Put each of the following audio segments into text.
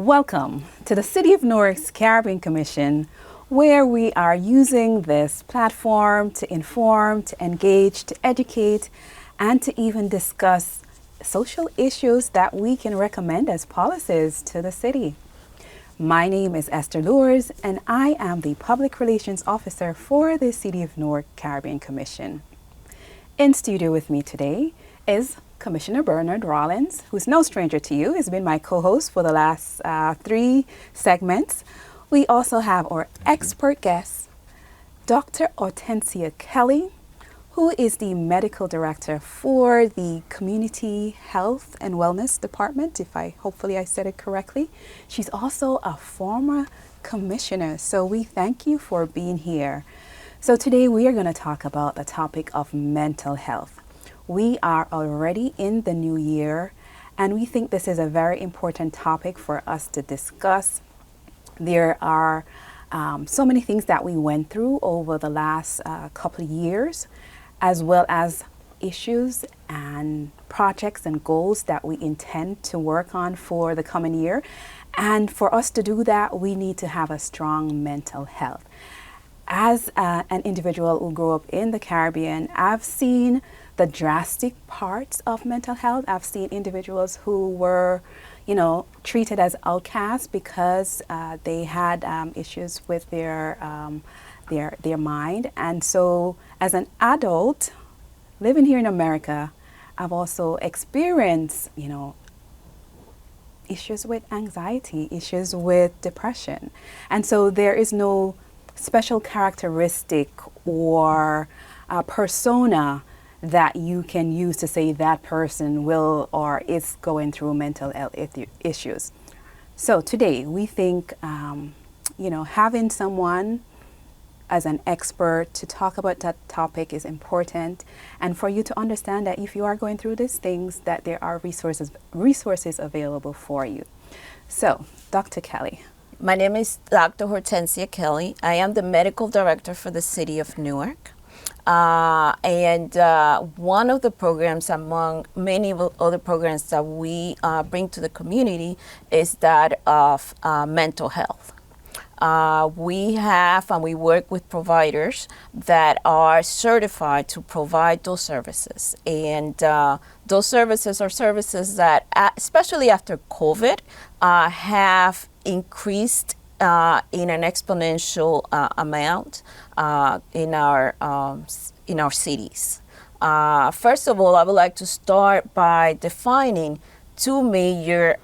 Welcome to the City of Newark's Caribbean Commission, where we are using this platform to inform, to engage, to educate, and to even discuss social issues that we can recommend as policies to the city. My name is Esther Lures, and I am the Public Relations Officer for the City of Newark Caribbean Commission. In studio with me today is Commissioner Bernard Rollins, who's no stranger to you. He's been my co-host for the last 3 segments. We also have our expert guest, Dr. Hortensia Kelly, who is the Medical Director for the Community Health and Wellness Department, hopefully I said it correctly. She's also a former commissioner, so we thank you for being here. So today we are going to talk about the topic of mental health. We are already in the new year, and we think this is a very important topic for us to discuss. There are so many things that we went through over the last couple of years, as well as issues and projects and goals that we intend to work on for the coming year. And for us to do that, we need to have a strong mental health. As an individual who grew up in the Caribbean, I've seen the drastic parts of mental health. I've seen individuals who were, treated as outcasts because they had issues with their mind. And so as an adult living here in America, I've also experienced, issues with anxiety, issues with depression. And so there is no special characteristic or persona that you can use to say that person will or is going through mental health issues. So today we think, having someone as an expert to talk about that topic is important, and for you to understand that if you are going through these things, that there are resources available for you. So, Dr. Kelly. My name is Dr. Hortensia Kelly. I am the Medical Director for the City of Newark. And one of the programs among many other programs that we bring to the community is that of mental health. We have and we work with providers that are certified to provide those services. And those services are services that, especially after COVID, have increased in an exponential amount in our cities. First of all, I would like to start by defining 2 major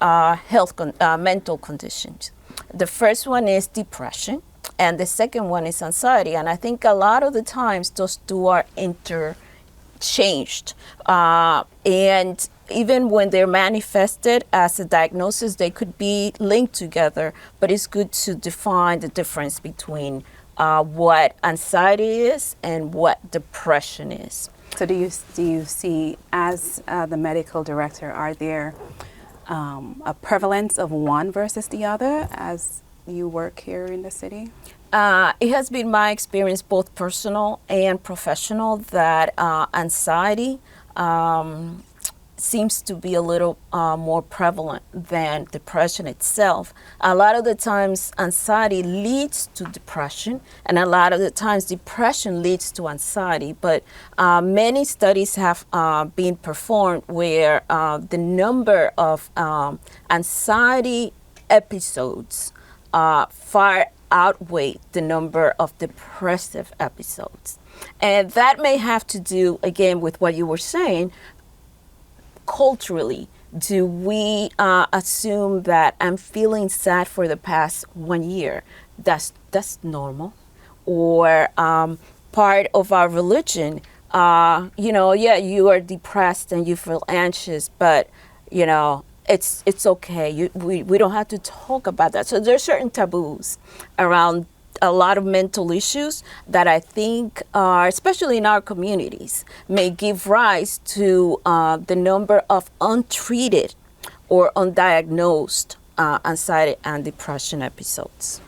mental conditions. The first one is depression, and the second one is anxiety. And I think a lot of the times those 2 are interchanged. And even when they're manifested as a diagnosis, they could be linked together, but it's good to define the difference between what anxiety is and what depression is. So do you see, as the medical director, are there a prevalence of one versus the other as you work here in the city? It has been my experience, both personal and professional, that anxiety seems to be a little more prevalent than depression itself. A lot of the times anxiety leads to depression, and a lot of the times depression leads to anxiety. But many studies have been performed where the number of anxiety episodes far outweigh the number of depressive episodes. And that may have to do, again, with what you were saying. Culturally, do we assume that I'm feeling sad for the past 1 year? That's normal. Or part of our religion, you are depressed and you feel anxious, but it's okay. We don't have to talk about that. So there's certain taboos around a lot of mental issues that I think are, especially in our communities, may give rise to the number of untreated or undiagnosed anxiety and depression episodes.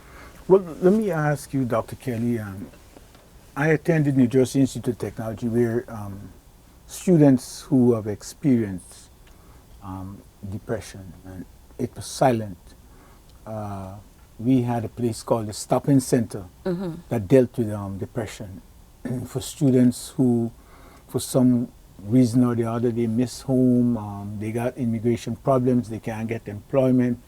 Well, let me ask you, Dr. Kelly. I attended New Jersey Institute of Technology, where students who have experienced depression, and it was silent, we had a place called the Stop-In Center that dealt with depression for students who, for some reason or the other, they miss home, they got immigration problems, they can't get employment,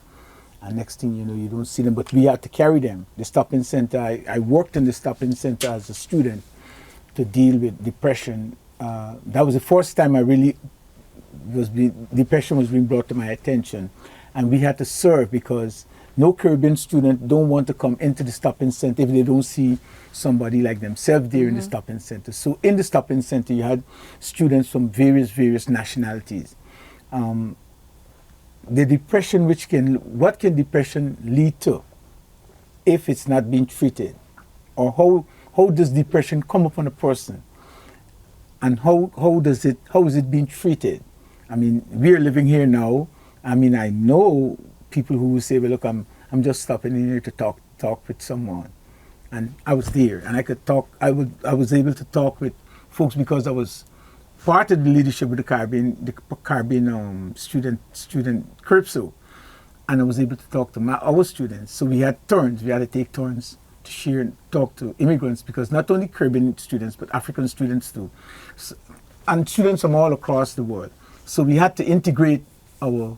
and next thing you know, you don't see them, but we had to carry them. The Stop-In Center, I worked in the Stop-In Center as a student to deal with depression. That was the first time I really depression was being brought to my attention, and we had to serve because no Caribbean student don't want to come into the Stop-In Center if they don't see somebody like themselves there in the Stop-In Center. So in the Stop-In Center, you had students from various nationalities. The depression, what can depression lead to if it's not being treated? Or how does depression come upon a person? And how is it being treated? I mean, we're living here now. I mean, I know people who will say, well, look, I'm just stopping in here to talk with someone. And I was there, and I could talk. I was able to talk with folks because I was part of the leadership of the Caribbean student CRIPSO, and I was able to talk to our students. So we had turns. We had to take turns to share and talk to immigrants, because not only Caribbean students but African students too, and students from all across the world. So we had to integrate our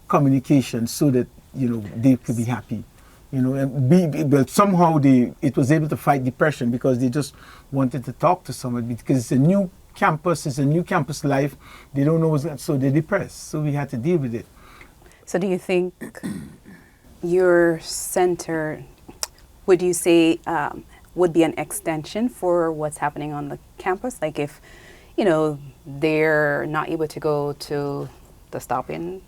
communication so that they could be happy, and but somehow it was able to fight depression because they just wanted to talk to someone, because it's a new campus life. They don't know so they're depressed. So we had to deal with it. So do you think your center, would you say, would be an extension for what's happening on the campus? Like if, they're not able to go to the Stop-In,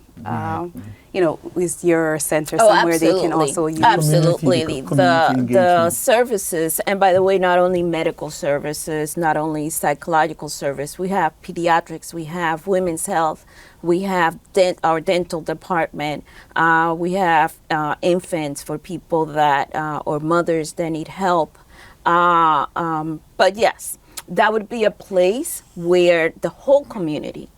is your center somewhere they can also use? Absolutely. The services, and by the way, not only medical services, not only psychological service, we have pediatrics, we have women's health, we have our dental department, we have infants for people that, or mothers that need help. But yes, that would be a place where the whole community,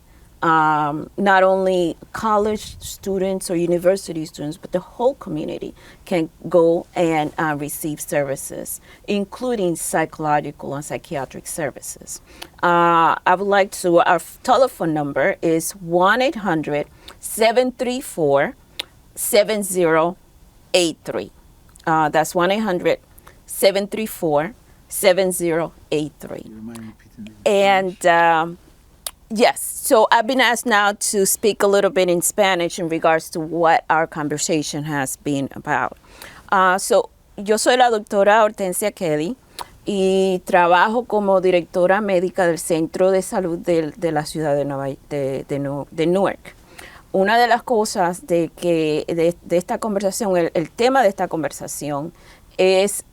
not only college students or university students, but the whole community can go and receive services, including psychological and psychiatric services. I would like to, our telephone number is 1-800-734-7083. That's 1-800-734-7083. And yes, so I've been asked now to speak a little bit in Spanish in regards to what our conversation has been about. So, yo soy la doctora Hortensia Kelly y trabajo como directora médica del Centro de Salud de la ciudad de Newark. Una de las cosas de esta conversación, el tema de esta conversación es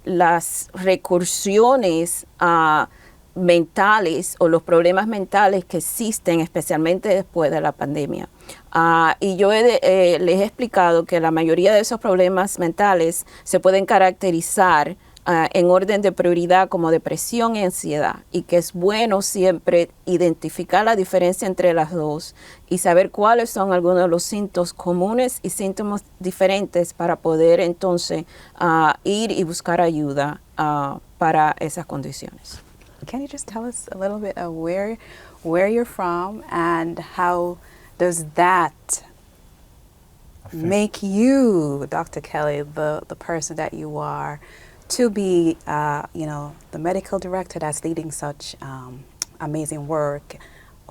las recursiones mentales o los problemas mentales que existen, especialmente después de la pandemia. Y yo les he explicado que la mayoría de esos problemas mentales se pueden caracterizar en orden de prioridad como depresión y ansiedad, y que es bueno siempre identificar la diferencia entre las dos y saber cuáles son algunos de los síntomas comunes y síntomas diferentes para poder entonces ir y buscar ayuda para esas condiciones. Can you just tell us a little bit of where you're from and how does that make you, Dr. Kelly, the person that you are, to be, the medical director that's leading such amazing work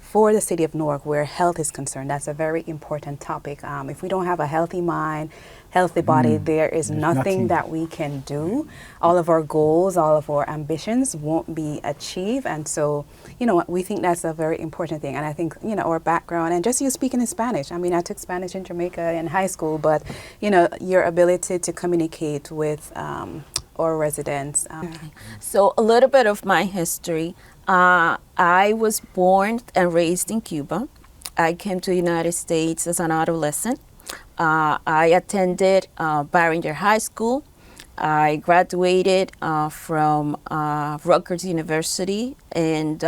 for the city of Newark, where health is concerned? That's a very important topic. If we don't have a healthy mind, healthy body, there's nothing that we can do. All of our goals, all of our ambitions won't be achieved. And so, we think that's a very important thing. And I think, our background, and just you speaking in Spanish. I mean, I took Spanish in Jamaica in high school, but, your ability to communicate with our residents. So a little bit of my history. I was born and raised in Cuba. I came to the United States as an adolescent. I attended Barringer High School. I graduated from Rutgers University, and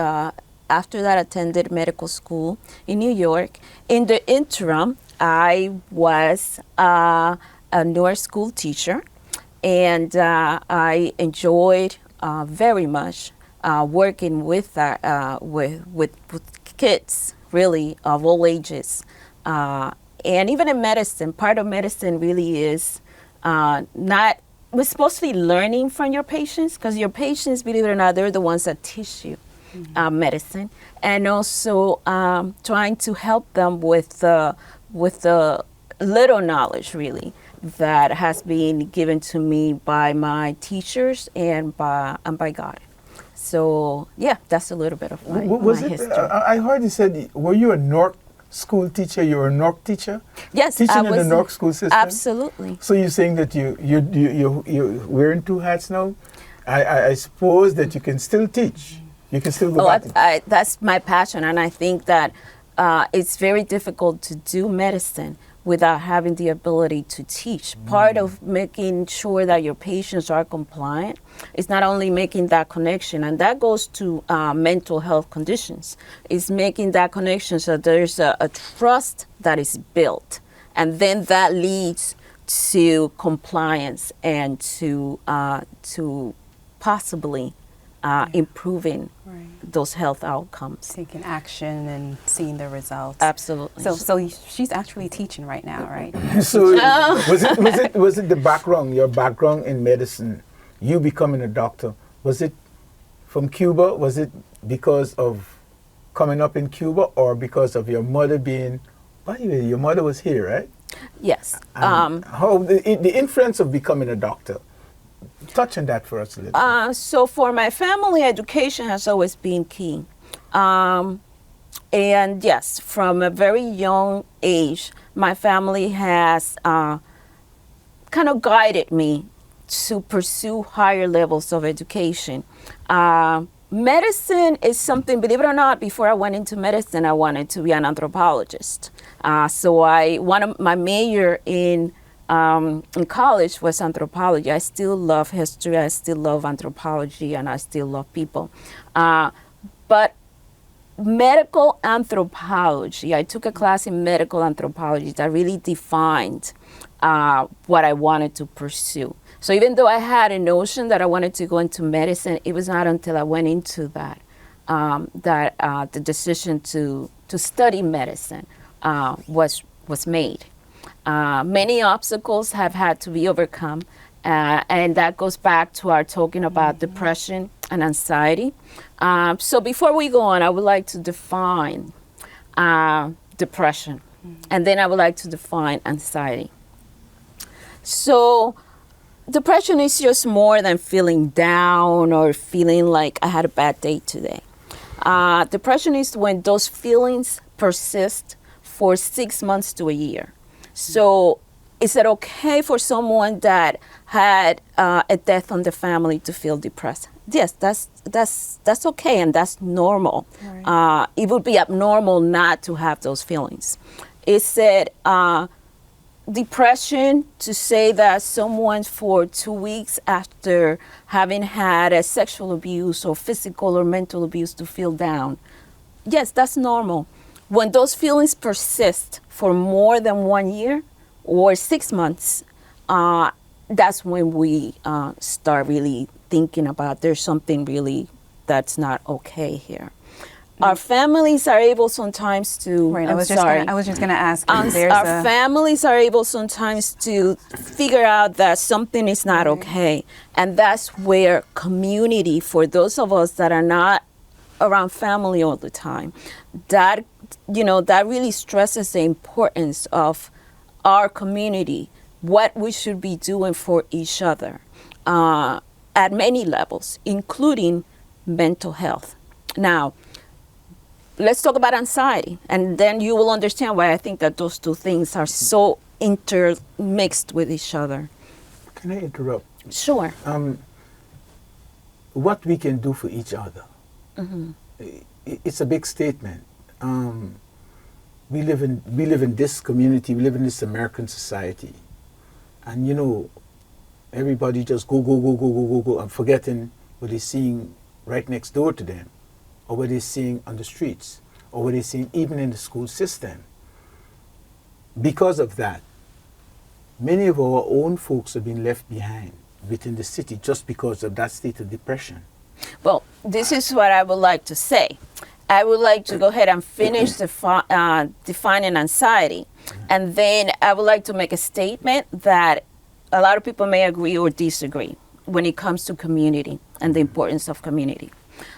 after that attended medical school in New York. In the interim, I was a Newark school teacher, and I enjoyed very much working with kids, really of all ages, and even in medicine. Part of medicine really is not. We're supposed to be learning from your patients, because your patients, believe it or not, they're the ones that teach you medicine, and also trying to help them with the little knowledge, really, that has been given to me by my teachers and by God. So yeah, that's a little bit of my history. I heard you said, were you a Newark school teacher? You were a Newark teacher? Yes, teaching I in the was Newark school system. Absolutely. So you're saying that you're wearing two hats now? I suppose that you can still teach. You can still go back. That's my passion, and I think that it's very difficult to do medicine without having the ability to teach. Part of making sure that your patients are compliant is not only making that connection, and that goes to mental health conditions, is making that connection so there's a trust that is built, and then that leads to compliance and to possibly improving those health outcomes. Taking action and seeing the results. Absolutely. So she's actually teaching right now, right? So was it the background, your background in medicine, you becoming a doctor, was it from Cuba? Was it because of coming up in Cuba, or because of your mother being, by the way, your mother was here, right? Yes. How the influence of becoming a doctor? Touch on that for us a little bit. So for my family, education has always been key. And yes, from a very young age, my family has kind of guided me to pursue higher levels of education. Medicine is something, believe it or not, before I went into medicine, I wanted to be an anthropologist. So my major in college was anthropology. I still love history, I still love anthropology, and I still love people. But medical anthropology, I took a class in medical anthropology that really defined what I wanted to pursue. So even though I had a notion that I wanted to go into medicine, it was not until I went into that that the decision to study medicine was made. Many obstacles have had to be overcome, and that goes back to our talking about depression and anxiety. So before we go on, I would like to define depression, and then I would like to define anxiety. So depression is just more than feeling down or feeling like I had a bad day today. Depression is when those feelings persist for 6 months to a year. So is it okay for someone that had a death on the family to feel depressed? Yes, that's okay, and that's normal. Right. It would be abnormal not to have those feelings. It said depression to say that someone for 2 weeks after having had a sexual abuse or physical or mental abuse to feel down. Yes, that's normal. When those feelings persist for more than 1 year or 6 months, that's when we start really thinking about there's something really that's not okay here. Our families are able sometimes to. Right. I was just going to ask. Our families are able sometimes to figure out that something is not okay, and that's where community, for those of us that are not around family all the time, that really stresses the importance of our community, what we should be doing for each other at many levels, including mental health. Now, let's talk about anxiety, and then you will understand why I think that those two things are so intermixed with each other. Can I interrupt? Sure. What we can do for each other. Mm-hmm. It's a big statement. We live in this community. We live in this American society, and everybody just go, and forgetting what they're seeing right next door to them, or what they're seeing on the streets, or what they're seeing even in the school system. Because of that, many of our own folks have been left behind within the city just because of that state of depression. Well, this is what I would like to say. I would like to go ahead and finish defining anxiety. And then I would like to make a statement that a lot of people may agree or disagree when it comes to community and the importance of community.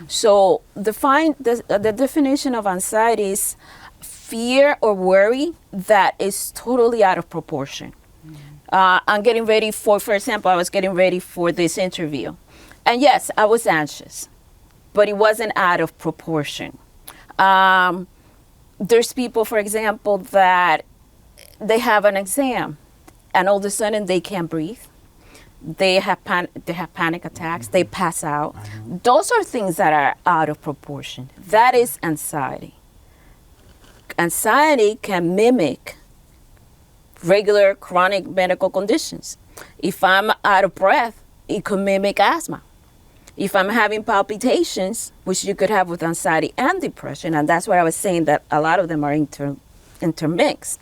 So the definition of anxiety is fear or worry that is totally out of proportion. I'm getting ready for example, I was getting ready for this interview. And yes, I was anxious, but it wasn't out of proportion. There's people, for example, that they have an exam and all of a sudden they can't breathe. They have panic attacks, they pass out. Those are things that are out of proportion. That is anxiety. Anxiety can mimic regular chronic medical conditions. If I'm out of breath, it could mimic asthma. If I'm having palpitations, which you could have with anxiety and depression, and that's what I was saying, that a lot of them are intermixed,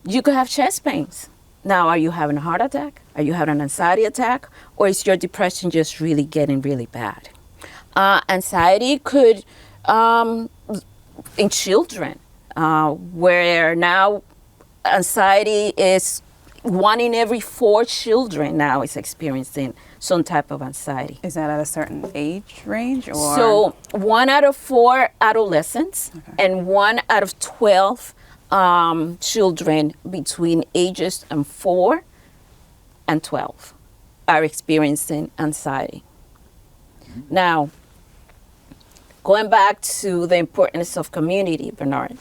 you could have chest pains. Now, are you having a heart attack? Are you having an anxiety attack? Or is your depression just really getting really bad? Anxiety could, in children, where now anxiety is 1 in every 4 children now is experiencing some type of anxiety. Is that at a certain age range? Or? So 1 out of 4 adolescents and 1 out of 12 children between ages 4 and 12 are experiencing anxiety. Now, going back to the importance of community, Bernard.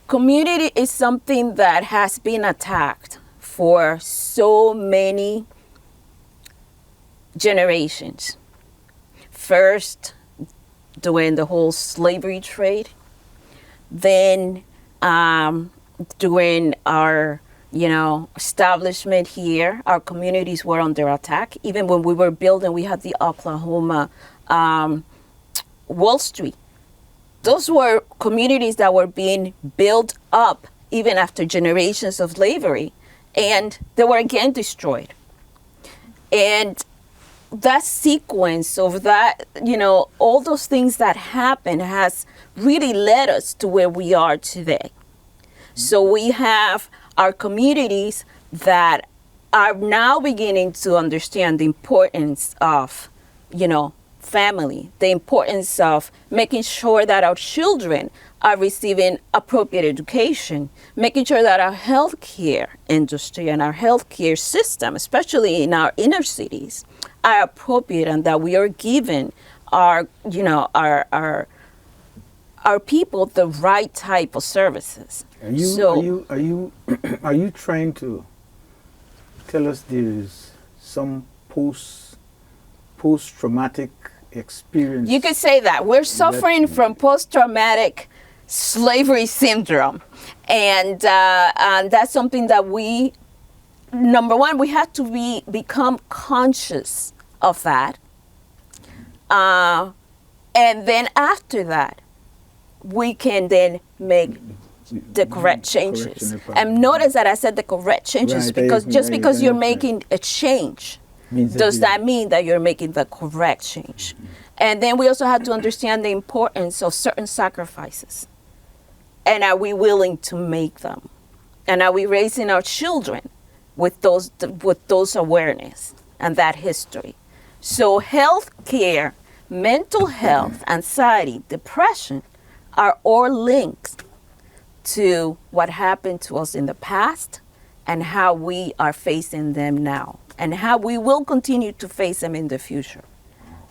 Community is something that has been attacked for so many generations. First, during the whole slavery trade, then during our establishment here, our communities were under attack. Even when we were building, we had the Oklahoma Wall Street. Those were communities that were being built up even after generations of slavery, and they were again destroyed. And that sequence of that, all those things that happened has really led us to where we are today. So we have our communities that are now beginning to understand the importance of, family, the importance of making sure that our children are receiving appropriate education, making sure that our healthcare industry and our healthcare system, especially in our inner cities, are appropriate, and that we are giving our people the right type of services. Are you trying to tell us there's some post-traumatic experience? You could say that. We're suffering from post-traumatic slavery syndrome. And that's something that we, number one, we have to become conscious of that. And then after that, we can then make the correct changes. And notice that I said the correct changes, right, because just because you're making a change, does that mean that you're making the correct change? And then we also have to understand the importance of certain sacrifices. And are we willing to make them? And are we raising our children with those awareness and that history? So health care, mental health, anxiety, depression are all linked to what happened to us in the past and how we are facing them now, and how we will continue to face them in the future.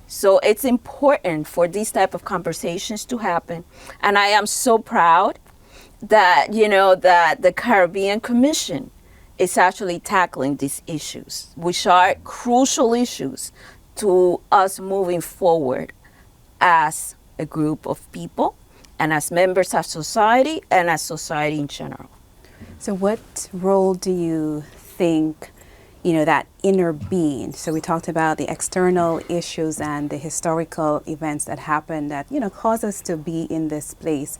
So it's important for these type of conversations to happen. And I am so proud that, that the Caribbean Commission is actually tackling these issues, which are crucial issues to us moving forward as a group of people and as members of society and as society in general. So what role do you think that inner being. So we talked about the external issues and the historical events that happened that, cause us to be in this place.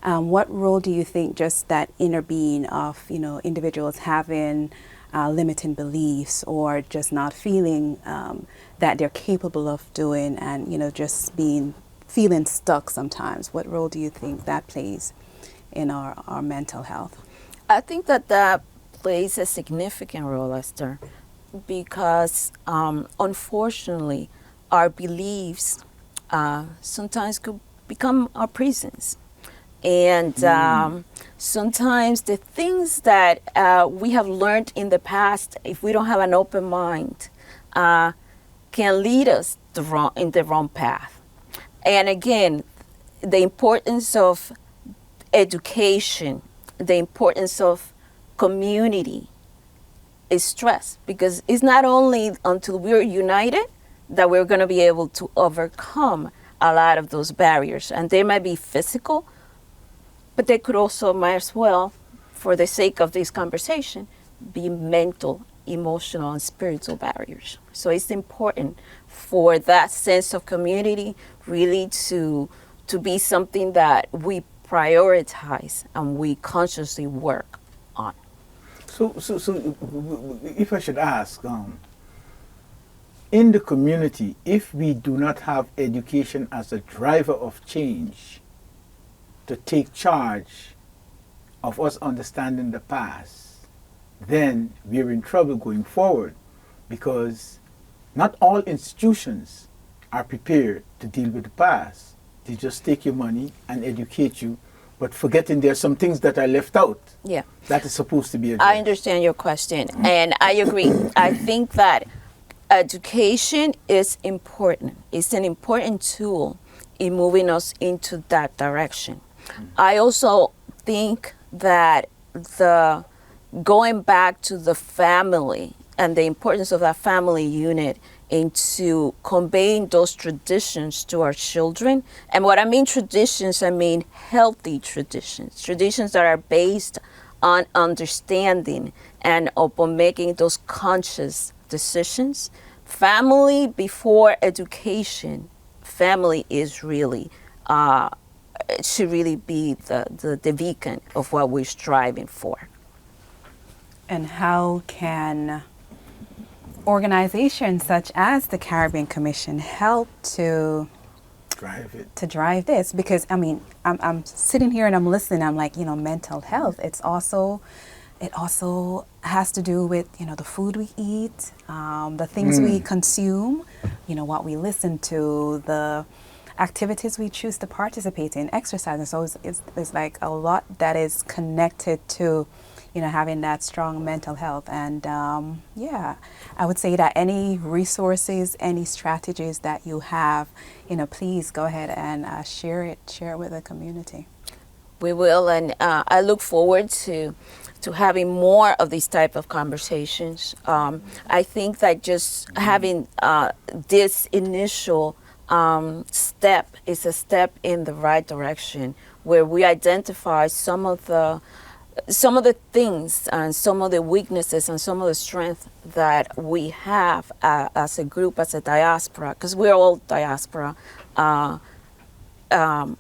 What role do you think just that inner being of, individuals having limiting beliefs or just not feeling that they're capable of doing and, just feeling stuck sometimes? What role do you think that plays in our mental health? I think that plays a significant role, Esther, because unfortunately, our beliefs sometimes could become our prisons. And sometimes the things that we have learned in the past, if we don't have an open mind, can lead us in the wrong path. And again, the importance of education, the importance of community is stressed, because it's not only until we're united that we're going to be able to overcome a lot of those barriers. And they might be physical, but they could also, might as well, for the sake of this conversation, be mental, emotional, and spiritual barriers. So it's important for that sense of community really to be something that we prioritize and we consciously work on. So if I should ask, in the community, if we do not have education as a driver of change to take charge of us understanding the past, then we're in trouble going forward, because not all institutions are prepared to deal with the past. They just take your money and educate you, but forgetting there are some things that are left out. Yeah. That is supposed to be addressed. I understand your question, and I agree. I think that education is important. It's an important tool in moving us into that direction. I also think that the going back to the family and the importance of that family unit into conveying those traditions to our children. And what I mean traditions, I mean healthy traditions, traditions that are based on understanding and upon making those conscious decisions. Family before education, family is really, should really be the beacon of what we're striving for. And how can organizations such as the Caribbean Commission help to drive this? Because I'm sitting here and I'm listening. I'm like, mental health. It also has to do with the food we eat, the things we consume, what we listen to, the activities we choose to participate in, exercise. And so it's like a lot that is connected to having that strong mental health. And I would say that any resources, any strategies that you have, please go ahead and share it with the community. We will, and I look forward to having more of these type of conversations. I think that just having this initial step is a step in the right direction, where we identify some of the things and some of the weaknesses and some of the strength that we have as a group, as a diaspora, because we're all diaspora,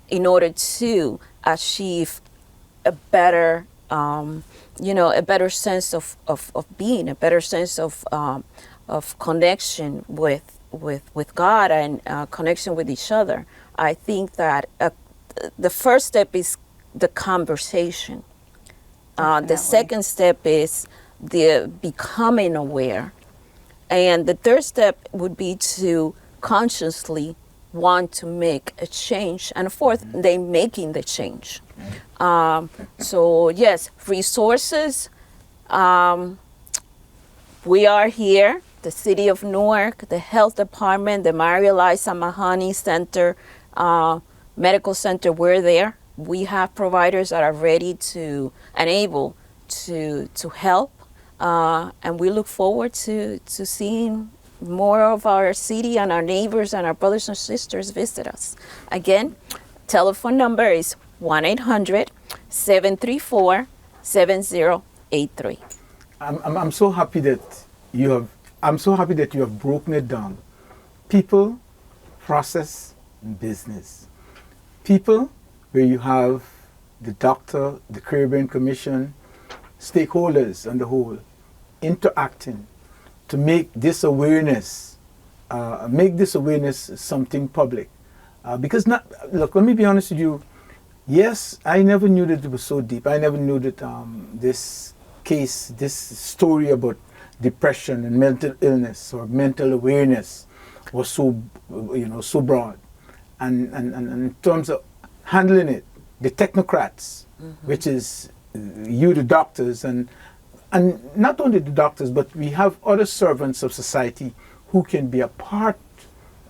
in order to achieve a better, a better sense of being, a better sense of connection with God and connection with each other. I think that the first step is the conversation. The second step is the becoming aware. And the third step would be to consciously want to make a change. And fourth, they making the change. So yes, resources. We are here, the City of Newark, the Health Department, the Maria Liza Mahoney Center, Medical Center, we're there. We have providers that are ready to and able to help, and we look forward to seeing more of our city and our neighbors and our brothers and sisters visit us. Again, telephone number is 1-800-734-7083. I'm so happy that I'm so happy that you have broken it down. People, process, and business. People, where you have the doctor, the Caribbean Commission, stakeholders on the whole, interacting to make this awareness something public. Because look, let me be honest with you. Yes, I never knew that it was so deep. I never knew that this story about depression and mental illness or mental awareness was so broad. And in terms of handling it, the technocrats, which is you, the doctors, and not only the doctors, but we have other servants of society who can be a part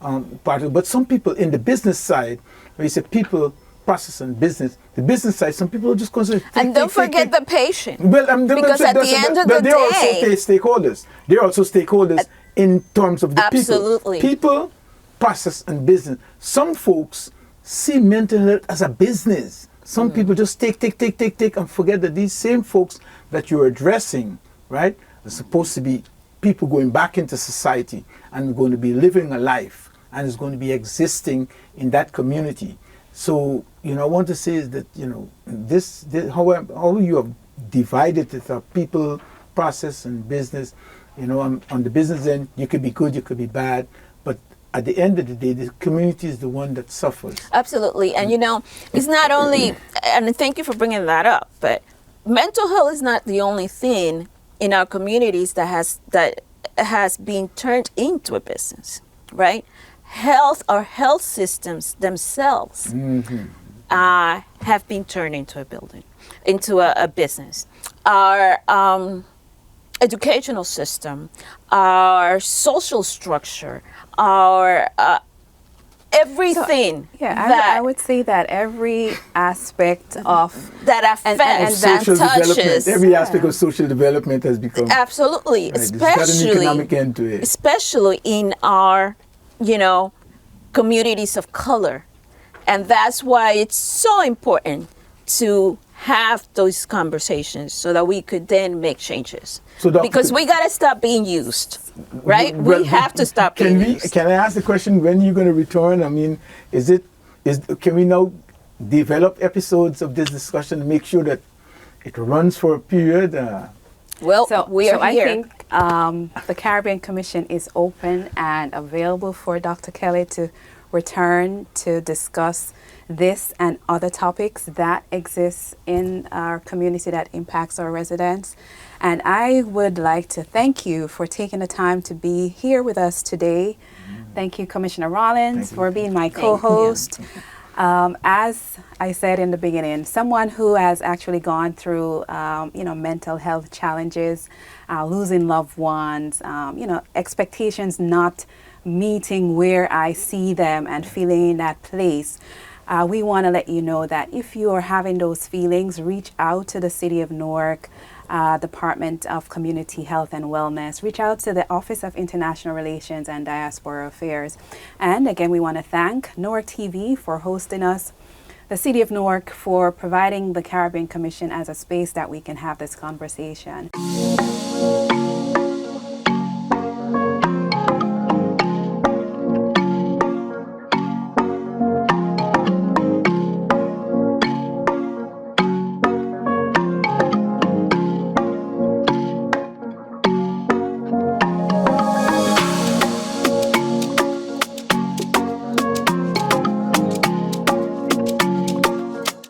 of it. But some people in the business side, where you say people, process and business, the business side, some people are just consider. And don't forget the patient. Well, because at the end of the they're day, also stakeholders. They're also stakeholders in terms of the absolutely. People, process and business. Some folks see mental health as a business. Some people just take and forget that these same folks that you're addressing, right, are supposed to be people going back into society and going to be living a life and is going to be existing in that community. So, I want to say is that, this how you have divided it up, people, process, and business. On the business end, you could be good, you could be bad, but at the end of the day, the community is the one that suffers. Absolutely. And, it's not only, and thank you for bringing that up, but mental health is not the only thing in our communities that has been turned into a business, right? Our health systems themselves have been turned into a business. Our educational system, our social structure, our everything. I would say that every aspect of that affects social touches development, every aspect of social development has become absolutely, right, especially got an economic end to it. Especially in our communities of color. And that's why it's so important to have those conversations so that we could then make changes. Because we got to stop being used, right? We have to stop being used. Can I ask the question, when are you going to return? I mean, can we now develop episodes of this discussion and make sure that it runs for a period? We are here. I think the Caribbean Commission is open and available for Dr. Kelly to return to discuss this and other topics that exist in our community that impacts our residents. And I would like to thank you for taking the time to be here with us today. Thank you, Commissioner Rollins, for being my co-host. As I said in the beginning, someone who has actually gone through, mental health challenges, losing loved ones, expectations not meeting where I see them and feeling in that place. We want to let you know that if you are having those feelings, reach out to the City of Newark Department of Community Health and Wellness. Reach out to the Office of International Relations and Diaspora Affairs. And again, we want to thank Newark TV for hosting us, the City of Newark for providing the Caribbean Commission as a space that we can have this conversation.